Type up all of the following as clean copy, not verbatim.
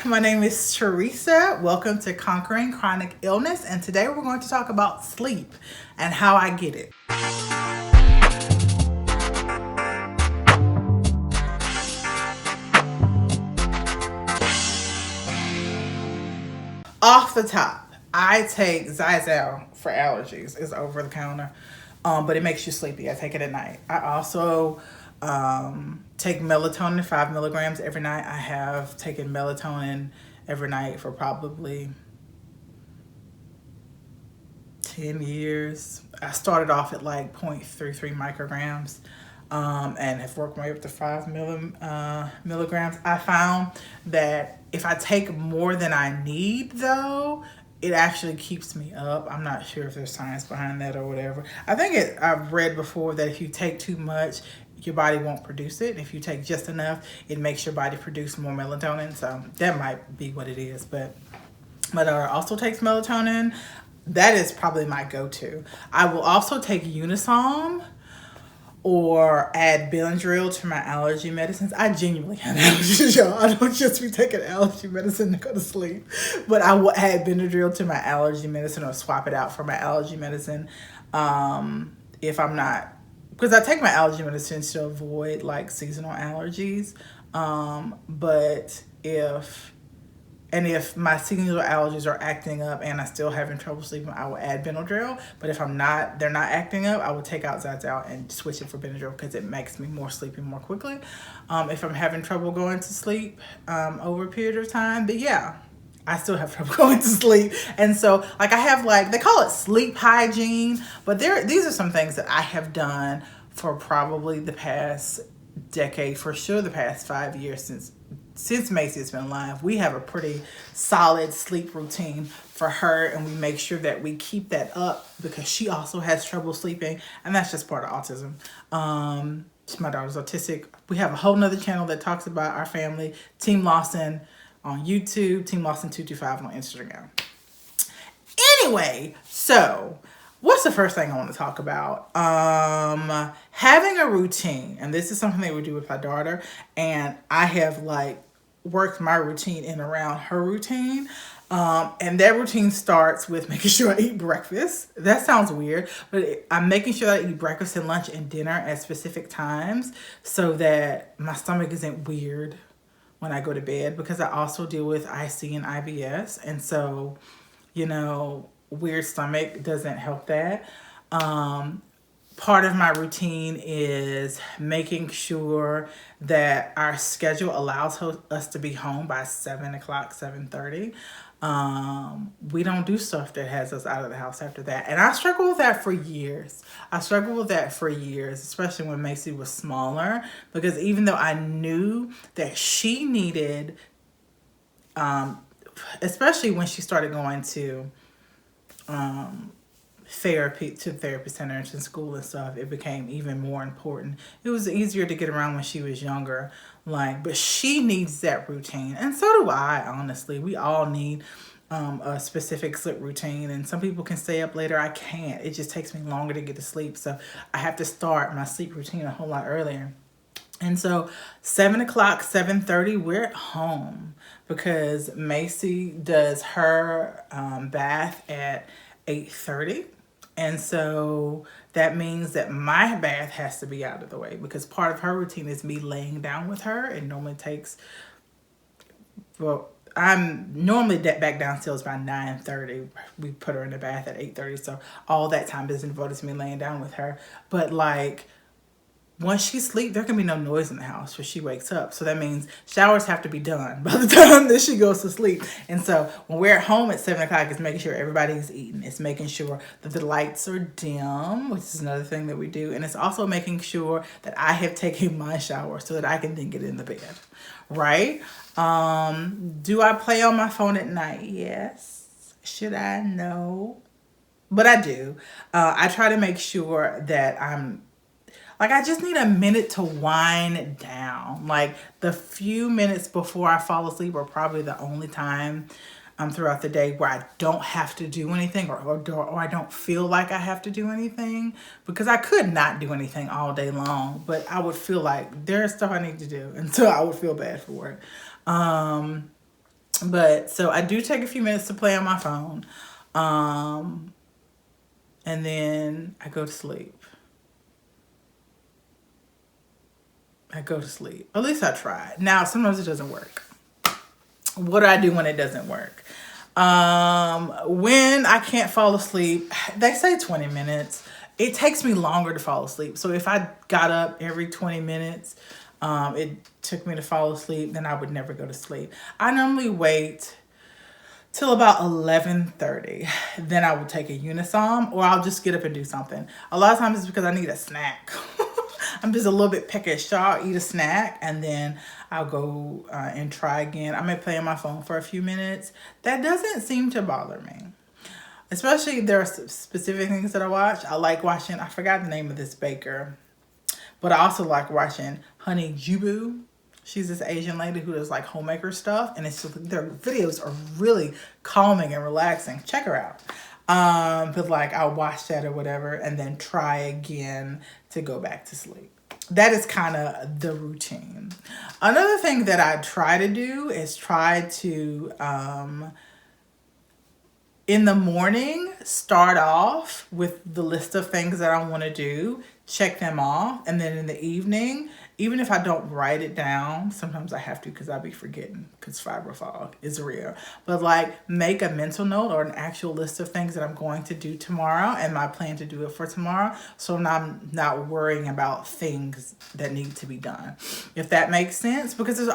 my name is Teresa. Welcome to Conquering Chronic Illness, and today we're going to talk about sleep and how I get it. Off the top, I take Zyzal for allergies. It's over the counter, but it makes you sleepy. I take it at night. I also take melatonin, 5 milligrams every night. I have taken melatonin every night for probably 10 years. I started off at like 0.33 micrograms and have worked my way up to 5 milligrams. I found that if I take more than I need, though, it actually keeps me up. I'm not sure if there's science behind that or whatever. I've read before that if you take too much, your body won't produce it. If you take just enough, it makes your body produce more melatonin. So that might be what it is. But my daughter also takes melatonin. That is probably my go-to. I will also take Unisom or add Benadryl to my allergy medicines. I genuinely have allergies, y'all. I don't just be taking allergy medicine to go to sleep. But I will add Benadryl to my allergy medicine or swap it out for my allergy medicine if I'm not, because I take my allergy medicine to avoid like seasonal allergies. But if my seasonal allergies are acting up and I'm still having trouble sleeping, I will add Benadryl. But if they're not acting up, I will take out Zyzal and switch it for Benadryl because it makes me more sleepy more quickly. If I'm having trouble going to sleep over a period of time, but yeah, I still have trouble going to sleep. And so like I have they call it sleep hygiene, but these are some things that I have done for probably the past decade, for sure the past 5 years since Macy has been alive. We have a pretty solid sleep routine for her, and we make sure that we keep that up because she also has trouble sleeping, and that's just part of autism. My daughter's autistic. We have a whole nother channel that talks about our family, Team Lawson on YouTube, Team Lawson 225 on Instagram. Anyway, so what's the first thing I want to talk about? Having a routine, and this is something that we do with my daughter, and I have worked my routine in around her routine. And that routine starts with making sure I eat breakfast. That sounds weird, but I'm making sure I eat breakfast and lunch and dinner at specific times so that my stomach isn't weird when I go to bed, because I also deal with IC and IBS. And so, weird stomach doesn't help that. Part of my routine is making sure that our schedule allows us to be home by 7 o'clock, 7:30. We don't do stuff that has us out of the house after that. And I struggled with that for years. Especially when Macy was smaller, because even though I knew that she needed, especially when she started going to therapy centers and school and stuff, it became even more important. It was easier to get around when she was younger, but she needs that routine, and so do I. Honestly, we all need a specific sleep routine, and some people can stay up later. I can't. It just takes me longer to get to sleep, so I have to start my sleep routine a whole lot earlier. And so 7 o'clock, 7:30, we're at home because Macy does her bath at 8:30. And so that means that my bath has to be out of the way, because part of her routine is me laying down with her. It normally takes, I'm normally back downstairs by 9:30. We put her in the bath at 8:30. So all that time is devoted to me laying down with her. But once she sleeps, there can be no noise in the house when she wakes up. So that means showers have to be done by the time that she goes to sleep. And so when we're at home at 7 o'clock, it's making sure everybody's eating. It's making sure that the lights are dim, which is another thing that we do. And it's also making sure that I have taken my shower so that I can then get in the bed, right? Do I play on my phone at night? Yes. Should I? No. But I do. I try to make sure that I just need a minute to wind down. The few minutes before I fall asleep are probably the only time throughout the day where I don't have to do anything, or I don't feel like I have to do anything, because I could not do anything all day long, but I would feel like there's stuff I need to do, and so I would feel bad for it. But so I do take a few minutes to play on my phone. And then I go to sleep. At least I try. Now, sometimes it doesn't work. What do I do when it doesn't work? When I can't fall asleep, they say 20 minutes. It takes me longer to fall asleep. So if I got up every 20 minutes, it took me to fall asleep, then I would never go to sleep. I normally wait till about 11:30. Then I will take a Unisom, or I'll just get up and do something. A lot of times it's because I need a snack. I'm just a little bit peckish, so I'll eat a snack and then I'll go and try again. I may play on my phone for a few minutes. That doesn't seem to bother me. Especially there are specific things that I watch. I like watching, I forgot the name of this baker, but I also like watching Honey Jubu. She's this Asian lady who does like homemaker stuff, and it's just, their videos are really calming and relaxing. Check her out. But like I'll watch that or whatever and then try again to go back to sleep. That is kind of the routine. Another thing that I try to do is try to, in the morning, start off with the list of things that I want to do, check them off, and then in the evening, even if I don't write it down, sometimes I have to because I'll be forgetting because fibro fog is real. But like make a mental note or an actual list of things that I'm going to do tomorrow and my plan to do it for tomorrow. So I'm not worrying about things that need to be done. If that makes sense, because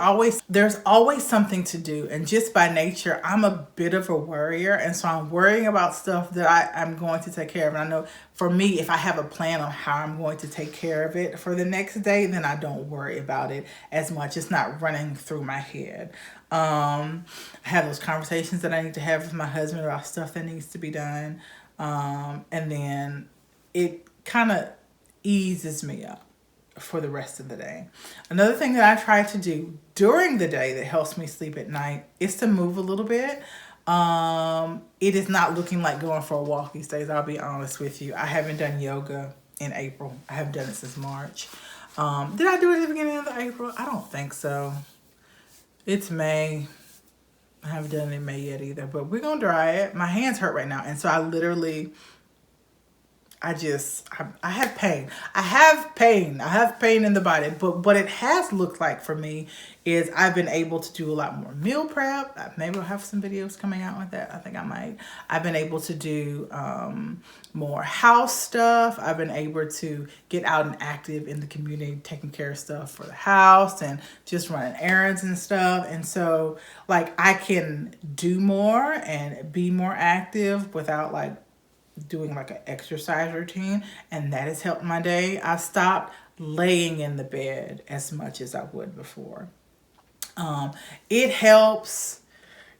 there's always something to do. And just by nature, I'm a bit of a worrier. And so I'm worrying about stuff that I'm going to take care of. And I know for me, if I have a plan on how I'm going to take care of it for the next day, then I don't worry about it as much. It's not running through my head. I have those conversations that I need to have with my husband about stuff that needs to be done. And then it kind of eases me up for the rest of the day. Another thing that I try to do during the day that helps me sleep at night is to move a little bit. It is not looking like going for a walk these days. I'll be honest with you. I haven't done yoga in April. I haven't done it since March. Did I do it at the beginning of April? I don't think so. It's May. I haven't done it in May yet either, but we're going to try it. My hands hurt right now. And so I have pain. I have pain in the body, but what it has looked like for me is I've been able to do a lot more meal prep. Maybe I'll have some videos coming out with that. I think I might. I've been able to do more house stuff. I've been able to get out and active in the community, taking care of stuff for the house and just running errands and stuff. And so like I can do more and be more active without like doing like an exercise routine, and that has helped my day. I stopped laying in the bed as much as I would before. It helps.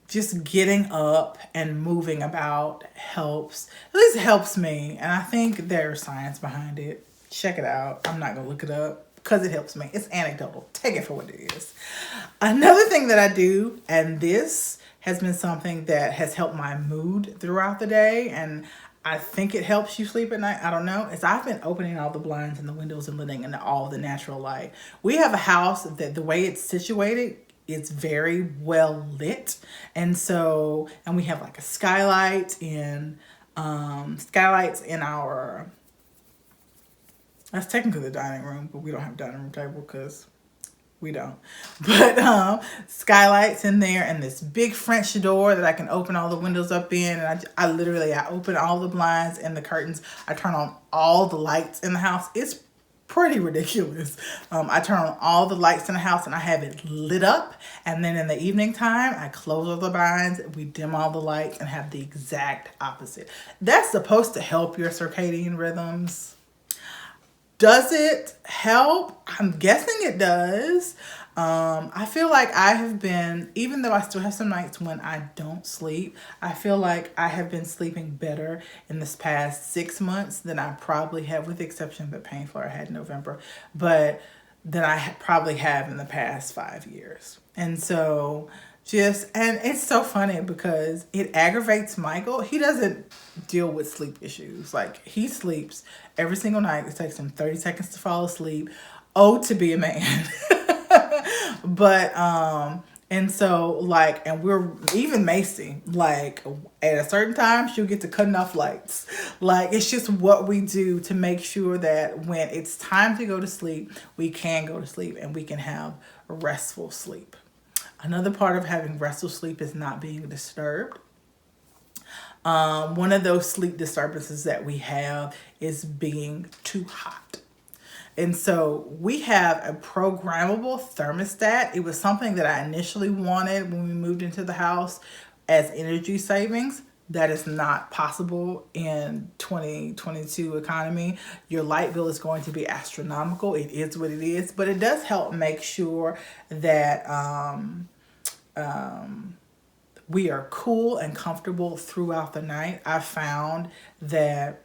Just getting up and moving about helps. At least it helps me, and I think there's science behind it. Check it out. I'm not gonna look it up because it helps me. It's anecdotal. Take it for what it is. Another thing that I do, and this has been something that has helped my mood throughout the day, and I think it helps you sleep at night. I don't know. I've been opening all the blinds and the windows and letting in all the natural light. We have a house that the way it's situated, it's very well lit. And we have like a skylights in our, that's technically the dining room, but we don't have a dining room table because we don't. But skylights in there and this big French door that I can open all the windows up in. And I open all the blinds and the curtains. I turn on all the lights in the house. It's pretty ridiculous. I turn on all the lights in the house and I have it lit up. And then in the evening time, I close all the blinds, we dim all the lights and have the exact opposite. That's supposed to help your circadian rhythms. Does it help? I'm guessing it does. I feel like I have been, even though I still have some nights when I don't sleep, I feel like I have been sleeping better in this past 6 months than I probably have, with the exception of the pain flare I had in November, but than I probably have in the past 5 years. And so and it's so funny because it aggravates Michael. He doesn't deal with sleep issues. Like he sleeps every single night. It takes him 30 seconds to fall asleep. Oh, to be a man. But And so, like, and we're even Macy, like, at a certain time, she'll get to cutting off lights. Like, it's just what we do to make sure that when it's time to go to sleep, we can go to sleep and we can have a restful sleep. Another part of having restful sleep is not being disturbed. One of those sleep disturbances that we have is being too hot. And so we have a programmable thermostat. It was something that I initially wanted when we moved into the house as energy savings. That is not possible in 2022 economy. Your light bill is going to be astronomical. It is what it is, but it does help make sure that we are cool and comfortable throughout the night. I found that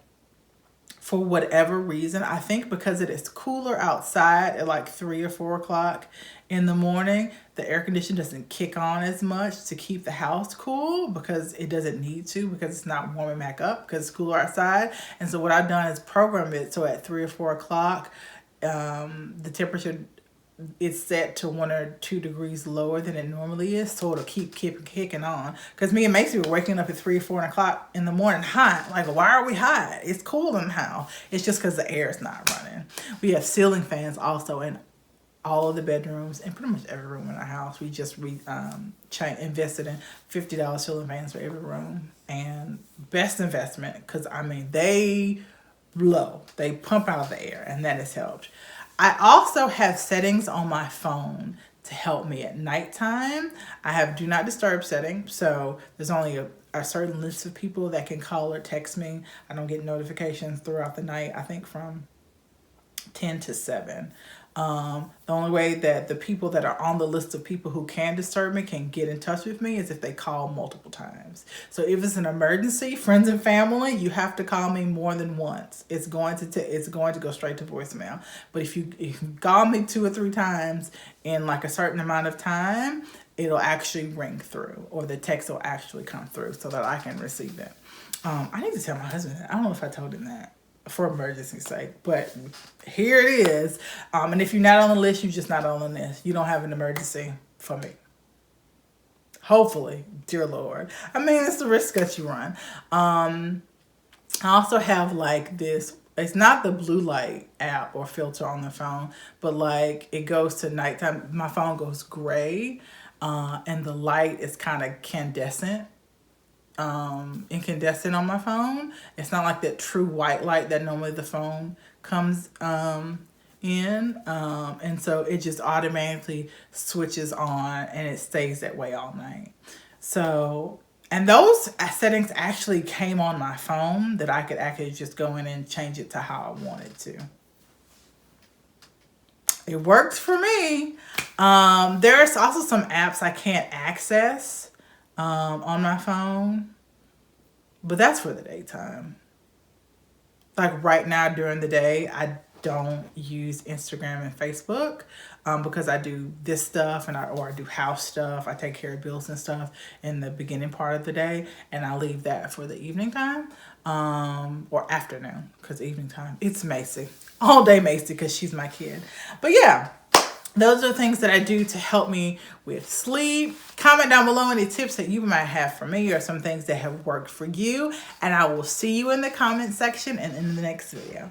for whatever reason, I think because it is cooler outside at like 3 or 4 o'clock in the morning, the air conditioner doesn't kick on as much to keep the house cool because it doesn't need to, because it's not warming back up because it's cooler outside. And so what I've done is program it so at 3 or 4 o'clock, the temperature it's set to 1 or 2 degrees lower than it normally is, so it'll keep kicking on. Because me and Macy were waking up at 3 or 4 o'clock in the morning hot. Like, why are we hot? It's cool in the house. It's just because the air is not running. We have ceiling fans also in all of the bedrooms and pretty much every room in our house. We just invested in $50 ceiling fans for every room, and best investment because I mean they blow, they pump out the air, and that has helped. I also have settings on my phone to help me at nighttime. I have do not disturb setting, so there's only a certain list of people that can call or text me. I don't get notifications throughout the night, I think from 10 to 7. The only way that the people that are on the list of people who can disturb me can get in touch with me is if they call multiple times. So if it's an emergency, friends and family, you have to call me more than once. It's going to go straight to voicemail. But if you call me 2 or 3 times in like a certain amount of time, it'll actually ring through, or the text will actually come through so that I can receive it. I need to tell my husband that. I don't know if I told him that for emergency's sake, but here it is. And if you're not on the list, you're just not on the list. You don't have an emergency for me. Hopefully, dear Lord. I mean, it's the risk that you run. I also have like this, it's not the blue light app or filter on the phone, but like it goes to nighttime. My phone goes gray, and the light is kind of incandescent on my phone. It's not like that true white light that normally the phone comes in, and so it just automatically switches on and it stays that way all night. So, and those settings actually came on my phone that I could actually just go in and change it to how I wanted to. It worked for me. There's also some apps I can't access on my phone, but that's for the daytime. Like right now during the day, I don't use Instagram and Facebook because I do this stuff or I do house stuff. I take care of bills and stuff in the beginning part of the day, and I leave that for the evening time or afternoon, because evening time, it's Macy. All day Macy because she's my kid. But yeah, those are things that I do to help me with sleep. Comment down below any tips that you might have for me or some things that have worked for you. And I will see you in the comment section and in the next video.